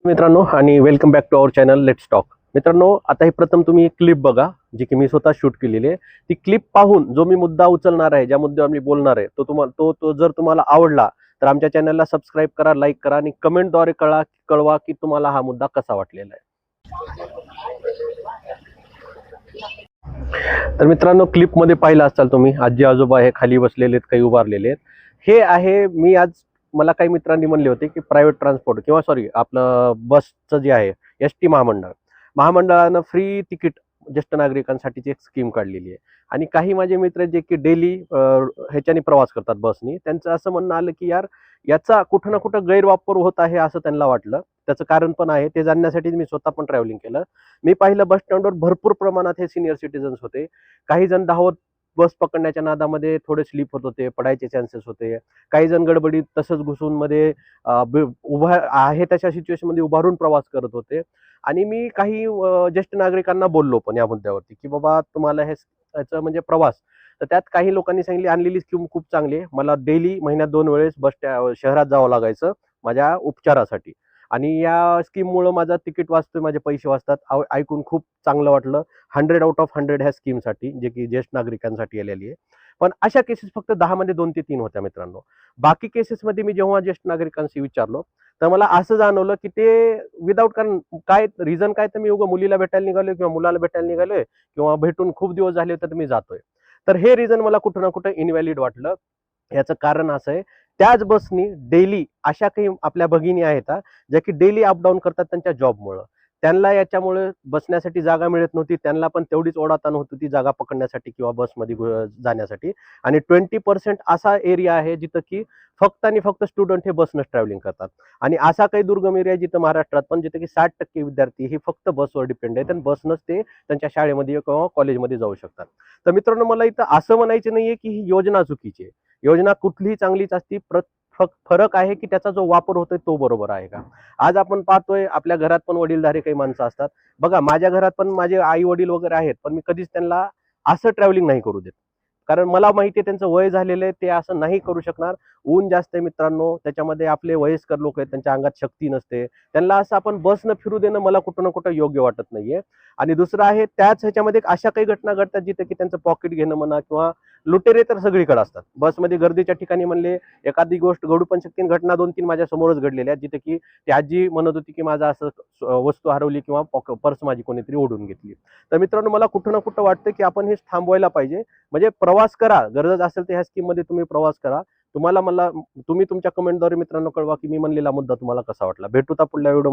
मित्रांनो आणि welcome back to our channel let's talk. मित्रांनो, आता ही प्रथम तुम्ही क्लिप बघा जी की मी स्वतः शूट केलेली आहे. ती क्लिप पाहून जो मी मुद्दा उचलणार आहे, ज्या मुद्द्यावर मी बोलणार आहे, तो तुम्हाला तो जर तुम्हाला आवडला तर आमच्या चॅनलला सबस्क्राईब करा, लाईक करा आणि कमेंटद्वारे कळवा की तुम्हाला हा मुद्दा कसा वाटलेला आहे. तर मित्रांनो, क्लिपमध्ये पाहिलं असाल तुम्ही, आजी आजोबा हे खाली बसलेले आहेत, काही उभारलेले आहेत. हे आहे, मी आज मला काही मित्रांनी म्हणले होते की प्रायव्हेट ट्रान्सपोर्ट किंवा सॉरी आपलं बसचं जे आहे एस.टी. महामंडळानं फ्री तिकीट ज्येष्ठ नागरिकांसाठीची एक स्कीम काढलेली आहे. आणि काही माझे मित्र जे की डेली ह्याच्याने प्रवास करतात बसनी, त्यांचं असं म्हणणं आलं की यार याचा कुठं ना कुठं गैरवापर होत आहे असं त्यांना वाटलं. त्याचं कारण पण आहे, ते जाणण्यासाठी मी स्वतः पण ट्रॅव्हलिंग केलं. मी पाहिलं बस स्टँडवर भरपूर प्रमाणात हे सिनियर सिटीजन्स होते. काही जण धावत बस पकडण्याच्या नादामध्ये थोडे स्लिप होत होते, पडायचे चान्सेस होते. काही जण गडबडीत तसंच घुसून मध्ये उभा आहे तशा सिच्युएशन मध्ये उभारून प्रवास करत होते. आणि मी काही ज्येष्ठ नागरिकांना बोललो पण या मुद्द्यावरती की बाबा तुम्हाला याचं म्हणजे प्रवास. तर त्यात काही लोकांनी सांगितली आणलेली स्कीम खूप चांगली आहे. मला डेली महिन्यात 2 वेळेस शहरात जावं लागायचं माझ्या उपचारासाठी. आणि या स्कीममुळं माझं तिकीट वाचतोय, माझे पैसे वाचतात. ऐकून खूप चांगलं वाटलं. 100 आउट ऑफ 100 ह्या स्कीमसाठी, जे की ज्येष्ठ नागरिकांसाठी आलेली आहे. पण अशा केसेस फक्त 10 मध्ये 2 ते 3 होत्या मित्रांनो. बाकी केसेसमध्ये मी जेव्हा ज्येष्ठ नागरिकांशी विचारलो, तर मला असं जाणवलं की ते विदाऊट कारण काय रिझन काय, तर मी उगा मुलीला भेटायला निघालोय किंवा मुलाला भेटायला निघालोय किंवा भेटून खूप दिवस झाले तर मी जातोय. तर हे रिझन मला कुठं ना कुठं इनव्हॅलिड वाटलं. याचं कारण असं आहे, त्याच बसनी डेली अशा काही आपल्या भगिनी आहेत ज्या की डेली अपडाऊन करतात त्यांच्या जॉबमुळं. त्यांना याच्यामुळे बसण्यासाठी जागा मिळत नव्हती. त्यांना पण तेवढीच ओढाताण होत होती जागा पकडण्यासाठी किंवा बसमध्ये जाण्यासाठी. आणि 20% असा एरिया आहे जिथं की फक्त आणि फक्त स्टुडंट हे बसनंच ट्रॅव्हलिंग करतात. आणि असा काही दुर्गम एरिया जिथं महाराष्ट्रात पण जिथे की 60% विद्यार्थी हे फक्त बसवर डिपेंड आहेत आणि बसनंच ते त्यांच्या शाळेमध्ये किंवा कॉलेजमध्ये जाऊ शकतात. तर मित्रांनो, मला इथं असं म्हणायचं नाहीये की ही योजना चुकीची आहे. योजना कुठलीही चांगलीच असती. फरक आहे की त्याचा जो वापर होतोय तो बरोबर आहे का. आज आपण पाहतोय आपल्या घरात पण वडीलधारी काही माणसं असतात. बघा, माझ्या घरात पण माझे आई वडील वगैरे आहेत, पण मी कधीच त्यांना असं ट्रॅव्हलिंग नाही करू देत. कारण मला माहिती आहे त्यांचं वय झालेलं आहे, ते असं नाही करू शकणार. ऊन जास्त आहे मित्रांनो, त्याच्यामध्ये आपले वयस्कर लोक आहेत, त्यांच्या अंगात शक्ती नसते. त्यांना असं आपण बसनं फिरू देणं मला कुठं ना कुठं योग्य वाटत नाहीये. आणि दुसरं आहे, त्याच ह्याच्यामध्ये अशा काही घटना घडतात जिथे की त्यांचं पॉकेट घेणं म्हणा किंवा लुटेरे तर सगळीकडे असतात. बसमध्ये गर्दीच्या ठिकाणी म्हणले एखादी गोष्ट घडू पण शकते. घटना 2-3 माझ्या समोरच घडलेल्या आहेत, जिथे की ती आजी म्हणत होती की माझा असं वस्तू हरवली किंवा पर्स माझी कोणीतरी ओढून घेतली. तर मित्रांनो, मला कुठं ना कुठं वाटतं की आपण हे थांबवायला पाहिजे. म्हणजे प्रवास करा, गरज असेल तर ह्या स्कीममध्ये तुम्ही प्रवास करा. तुम्हाला मला तुम्ही तुमच्या कमेंटद्वारे मित्रांनो कळवा की मी म्हणलेला मुद्दा तुम्हाला कसा वाटला. भेटू पुढल्या व्हिडिओमध्ये.